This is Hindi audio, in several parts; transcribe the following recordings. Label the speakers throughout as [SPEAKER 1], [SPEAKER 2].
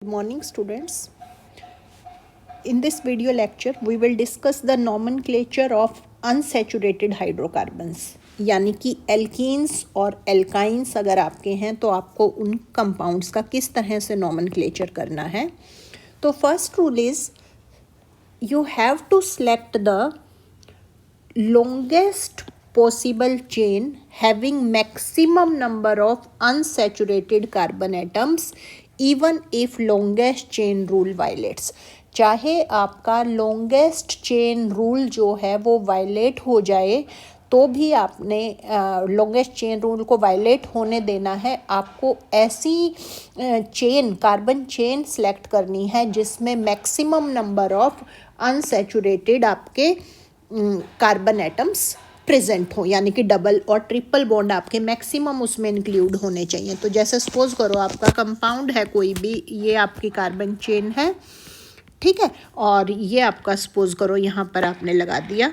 [SPEAKER 1] Good morning students. In this video lecture we will discuss the nomenclature of unsaturated hydrocarbons, यानी कि एल्कीन्स और एल्काइंस अगर आपके हैं तो आपको उन कंपाउंड्स का किस तरह से नोमेनक्लेचर करना है। तो first rule is you have to select the longest possible chain having maximum number of unsaturated carbon atoms even if longest chain rule violates। चाहे आपका longest chain rule जो है वो वायलेट हो जाए तो भी आपने लॉन्गेस्ट चेन रूल को वायलेट होने देना है। आपको ऐसी चेन कार्बन चेन सेलेक्ट करनी है जिसमें मैक्सिमम नंबर ऑफ अनसैचुरेटेड आपके कार्बन एटम्स प्रेजेंट हो, यानी कि डबल और ट्रिपल बॉन्ड आपके मैक्सिमम उसमें इंक्लूड होने चाहिए। तो जैसे सपोज करो आपका कंपाउंड है कोई भी, ये आपकी कार्बन चेन है, ठीक है, और ये आपका सपोज करो यहाँ पर आपने लगा दिया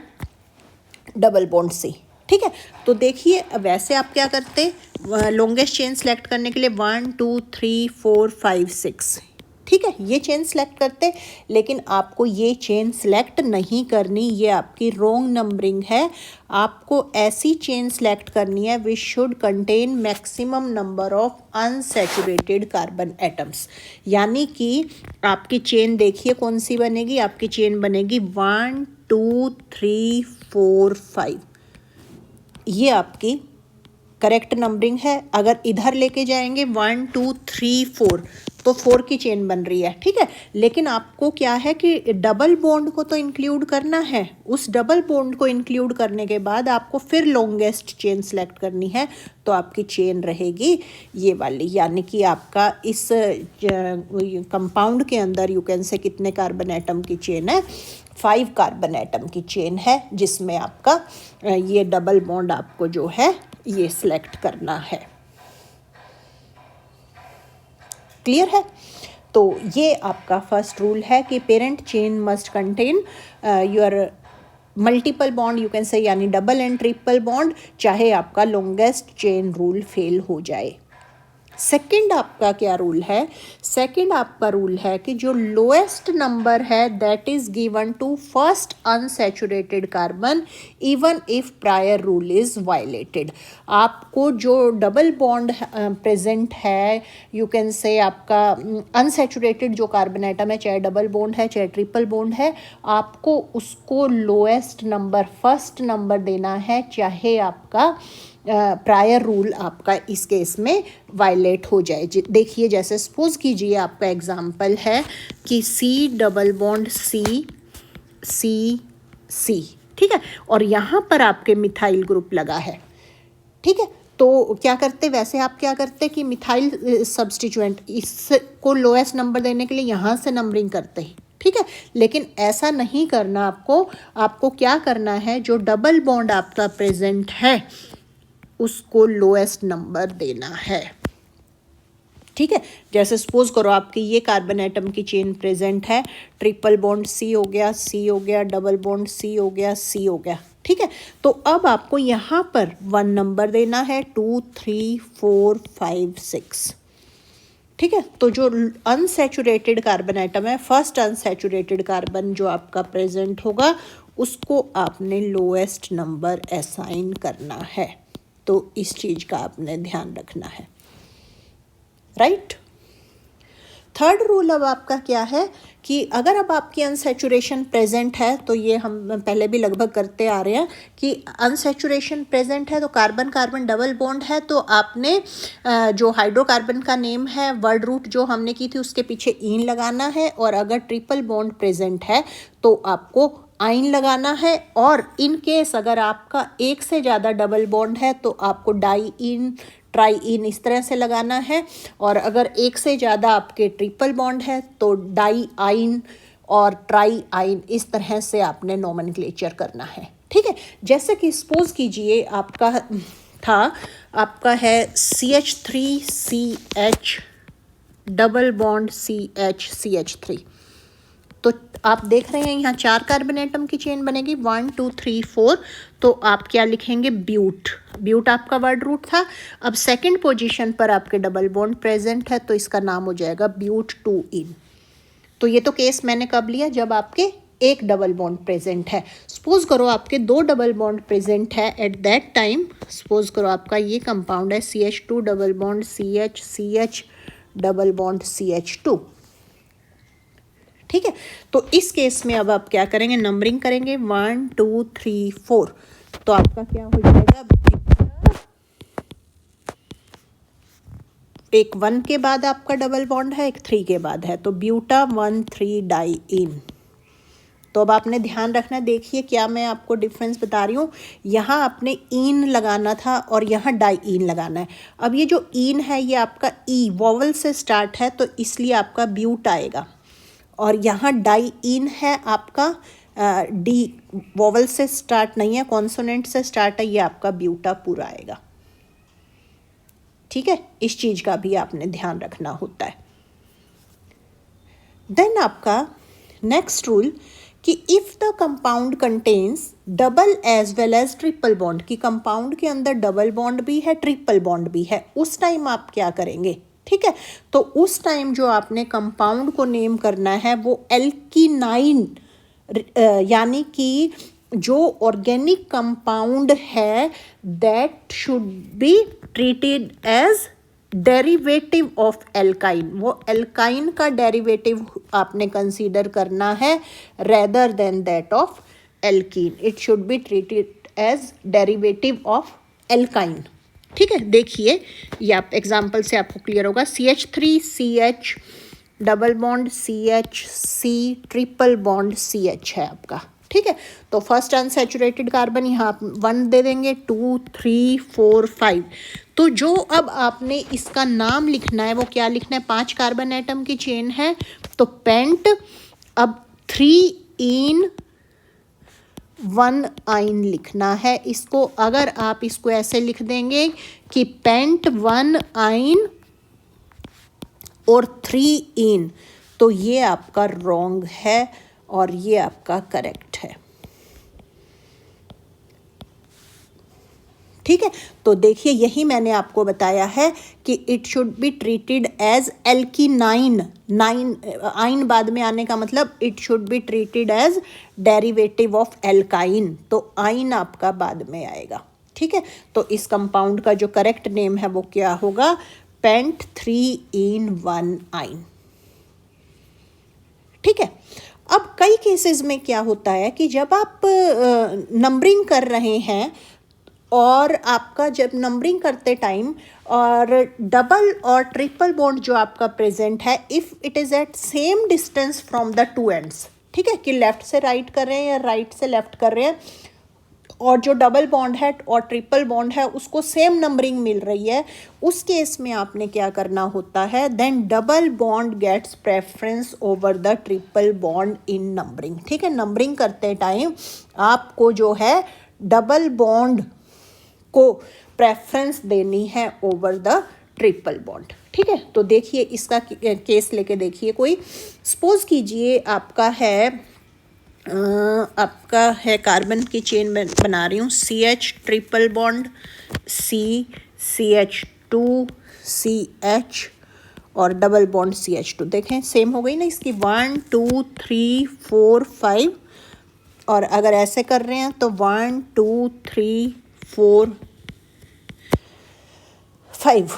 [SPEAKER 1] डबल बॉन्ड से, ठीक है। तो देखिए वैसे आप क्या करते, लॉन्गेस्ट चेन सेलेक्ट करने के लिए 1 2 3 4 5 6, ठीक है, ये चेन सेलेक्ट करते, लेकिन आपको ये चेन सेलेक्ट नहीं करनी, ये आपकी रॉन्ग नंबरिंग है। आपको ऐसी चेन सेलेक्ट करनी है which should contain maximum number of unsaturated carbon atoms, यानी कि आपकी चेन देखिए कौन सी बनेगी, आपकी चेन बनेगी 1 2 3 4 5, ये आपकी करेक्ट नंबरिंग है। अगर इधर लेके जाएंगे 1 2 3 4 तो 4 की चेन बन रही है, ठीक है, लेकिन आपको क्या है कि डबल बॉन्ड को तो इंक्लूड करना है। उस डबल बॉन्ड को इंक्लूड करने के बाद आपको फिर लॉन्गेस्ट चेन सेलेक्ट करनी है, तो आपकी चेन रहेगी ये वाली, यानी कि आपका इस कंपाउंड के अंदर यू कैन से कितने कार्बन एटम की चेन है, 5 कार्बन एटम की चेन है, जिसमें आपका ये डबल बॉन्ड आपको जो है ये सिलेक्ट करना है। क्लियर है? तो ये आपका फर्स्ट रूल है कि parent chain must contain your multiple bond, you can से, यानी डबल एंड ट्रिपल बॉन्ड, चाहे आपका लॉन्गेस्ट चेन रूल फेल हो जाए। सेकंड आपका क्या रूल है? सेकंड आपका रूल है कि जो लोएस्ट नंबर है that is given to first unsaturated carbon even if prior rule is violated. आपको जो डबल बॉन्ड प्रेजेंट है, यू कैन से आपका अनसैचुरेटेड जो कार्बन एटम है, चाहे डबल बॉन्ड है चाहे ट्रिपल बॉन्ड है, आपको उसको लोएस्ट नंबर फर्स्ट नंबर देना है, चाहे आपका प्रायर रूल आपका इस केस में वायलेट हो जाए। देखिए जैसे सपोज कीजिए आपका एग्जांपल है कि सी डबल बॉन्ड सी सी सी, ठीक है, और यहाँ पर आपके मिथाइल ग्रुप लगा है, ठीक है। तो क्या करते, वैसे आप क्या करते कि मिथाइल सब्स्टिट्यूएंट इसको लोएस्ट नंबर देने के लिए यहाँ से नंबरिंग करते हैं, ठीक है, लेकिन ऐसा नहीं करना। आपको क्या करना है, जो डबल बॉन्ड आपका प्रेजेंट है उसको लोएस्ट नंबर देना है, ठीक है। जैसे सपोज करो आपकी ये कार्बन एटम की चेन प्रेजेंट है, ट्रिपल बॉन्ड सी हो गया, सी हो गया, डबल बॉन्ड सी हो गया, सी हो गया, ठीक है। तो अब आपको यहाँ पर 1 नंबर देना है, 2 3 4 5 6, ठीक है। तो जो अनसैचुरेटेड कार्बन एटम है, फर्स्ट अनसैचुरेटेड कार्बन जो आपका प्रेजेंट होगा उसको आपने लोएस्ट नंबर असाइन करना है। तो इस चीज़ का आपने ध्यान रखना है, राइट। थर्ड रूल अब आपका क्या है कि अगर अब आपकी अनसैचुरेशन प्रेजेंट है, तो ये हम पहले भी लगभग करते आ रहे हैं कि अनसैचुरेशन प्रेजेंट है तो कार्बन कार्बन डबल बॉन्ड है, तो आपने जो हाइड्रोकार्बन का नेम है, वर्ड रूट जो हमने की थी उसके पीछे इन लगाना है, और अगर ट्रिपल बॉन्ड प्रेजेंट है तो आपको आइन लगाना है, और इन केस अगर आपका एक से ज़्यादा डबल बॉन्ड है तो आपको डाई इन ट्राई इन इस तरह से लगाना है, और अगर एक से ज़्यादा आपके ट्रिपल बॉन्ड है तो डाई आइन और ट्राई आइन इस तरह से आपने नोमेनक्लेचर करना है, ठीक है। जैसे कि सपोज कीजिए आपका था, आपका है CH3CH double bond CH CH3, तो आप देख रहे हैं यहाँ 4 कार्बन एटम की चेन बनेगी, 1 2 3 4। तो आप क्या लिखेंगे, ब्यूट। ब्यूट आपका वर्ड रूट था। अब सेकंड पोजीशन पर आपके डबल बॉन्ड प्रेजेंट है, तो इसका नाम हो जाएगा ब्यूट 2 इन। तो ये तो केस मैंने कब लिया, जब आपके एक डबल बॉन्ड प्रेजेंट है। सपोज करो आपके 2 डबल बॉन्ड प्रेजेंट है एट दैट टाइम। सपोज करो आपका ये कंपाउंड है CH2 double bond CH CH double bond CH2। ठीक है, तो इस केस में अब आप क्या करेंगे, नंबरिंग करेंगे 1 2 3 4। तो आपका क्या हो जाएगा, एक 1 के बाद आपका डबल बॉन्ड है, एक 3 के बाद है, तो ब्यूटा 1 3 डाई इन। तो अब आपने ध्यान रखना, देखिए क्या मैं आपको डिफरेंस बता रही हूँ। यहाँ आपने इन लगाना था और यहाँ डाई इन लगाना है। अब ये जो इन है ये आपका ई वॉवल से स्टार्ट है, तो इसलिए आपका ब्यूट आएगा। और यहाँ डाई इन है आपका डी वॉवल से स्टार्ट नहीं है, कॉन्सोनेंट से स्टार्ट है, ये आपका ब्यूटा पूरा आएगा। ठीक है, इस चीज़ का भी आपने ध्यान रखना होता है। देन आपका नेक्स्ट रूल कि if the compound contains double as well as triple bond, कि कंपाउंड के अंदर डबल बॉन्ड भी है ट्रिपल बॉन्ड भी है, उस टाइम आप क्या करेंगे। ठीक है, तो उस टाइम जो आपने कंपाउंड को नेम करना है वो एल्कीनाइन, यानी कि जो ऑर्गेनिक कंपाउंड है that should be treated as derivative of alkyne. वो एल्काइन का डेरिवेटिव आपने कंसीडर करना है rather than that of alkene. It should be treated as derivative of alkyne. ठीक है, देखिए ये आप एग्जाम्पल से आपको क्लियर होगा। CH3 CH double bond CH C triple bond CH है आपका। ठीक है, तो फर्स्ट अनसैचुरेटेड कार्बन यहाँ आप 1 दे देंगे, 2 3 4 5। तो जो अब आपने इसका नाम लिखना है वो क्या लिखना है, 5 कार्बन एटम की चेन है, तो पेंट अब 3 इन 1 आइन लिखना है इसको। अगर आप इसको ऐसे लिख देंगे कि पेंट 1 आइन और 3 इन, तो ये आपका रॉन्ग है और ये आपका करेक्ट है। ठीक है, तो देखिए यही मैंने आपको बताया है कि it should be treated as alkenyne. Yne बाद में आने का मतलब it should be treated as derivative of alkyne, तो आइन आपका बाद में आएगा। ठीक है, तो इस कंपाउंड का जो करेक्ट नेम है वो क्या होगा, पेंट 3 इन 1 आइन। ठीक है, अब कई केसेस में क्या होता है कि जब आप नंबरिंग कर रहे हैं और आपका जब नंबरिंग करते टाइम और डबल और ट्रिपल बॉन्ड जो आपका प्रेजेंट है, if it is at same distance from the two ends, ठीक है, कि लेफ़्ट से राइट कर रहे हैं या राइट से लेफ़्ट कर रहे हैं, और जो डबल बॉन्ड है और ट्रिपल बॉन्ड है उसको सेम नंबरिंग मिल रही है, उस केस में आपने क्या करना होता है, then double bond gets preference over the triple bond in numbering. ठीक है, नंबरिंग करते टाइम आपको जो है डबल बॉन्ड को प्रेफरेंस देनी है ओवर द ट्रिपल बॉन्ड। ठीक है, तो देखिए इसका केस लेके देखिए, कोई सपोज कीजिए आपका है कार्बन की चेन बना रही हूँ, CH triple bond C CH2 CH और डबल बॉन्ड CH2। देखें सेम हो गई ना इसकी, 1 2 3 4 5, और अगर ऐसे कर रहे हैं तो 1 2 3 4 5।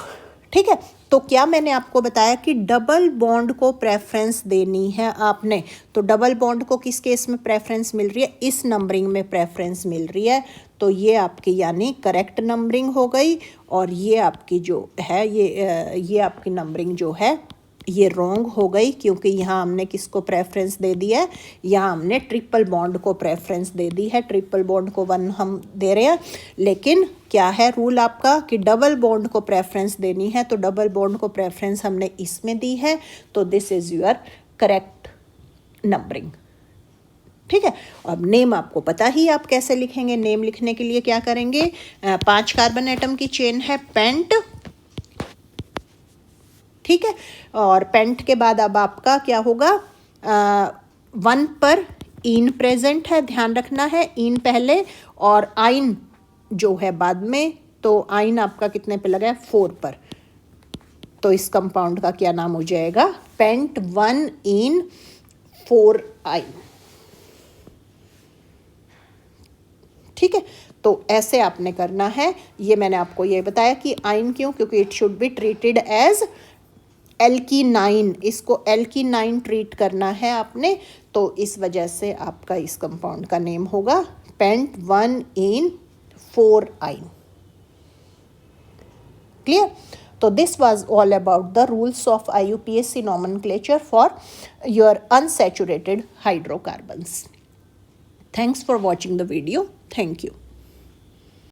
[SPEAKER 1] ठीक है, तो क्या मैंने आपको बताया कि डबल बॉन्ड को प्रेफरेंस देनी है आपने, तो डबल बॉन्ड को किस केस में प्रेफरेंस मिल रही है, इस नंबरिंग में प्रेफरेंस मिल रही है, तो ये आपकी यानी करेक्ट नंबरिंग हो गई, और ये आपकी जो है ये आपकी नंबरिंग जो है ये रॉन्ग हो गई, क्योंकि यहाँ हमने किसको प्रेफरेंस दे दिया है, यहाँ हमने ट्रिपल बॉन्ड को प्रेफरेंस दे दी है, ट्रिपल बॉन्ड को 1 हम दे रहे हैं, लेकिन क्या है रूल आपका कि डबल बॉन्ड को प्रेफरेंस देनी है, तो डबल बॉन्ड को प्रेफरेंस हमने इसमें दी है, तो this is your correct numbering. ठीक है, अब नेम आपको पता ही आप कैसे लिखेंगे। नेम लिखने के लिए क्या करेंगे, 5 कार्बन एटम की चेन है पेंट, ठीक है, और पेंट के बाद अब आपका क्या होगा, 1 पर इन प्रेजेंट है, ध्यान रखना है, इन पहले और आइन जो है बाद में, तो आइन आपका कितने पे लगा है, 4 पर। तो इस कंपाउंड का क्या नाम हो जाएगा, पेंट 1 इन 4 आइन। ठीक है, तो ऐसे आपने करना है। ये मैंने आपको ये बताया कि आइन क्यों, क्योंकि it should be treated as alkenyne, इसको एल्कीनाइन ट्रीट करना है आपने, तो इस वजह से आपका इस कंपाउंड का नेम होगा पेंट 1 इन 4 आइन। Clear? So this was all about the rules of IUPAC nomenclature for your unsaturated hydrocarbons. Thanks for watching the video. Thank you.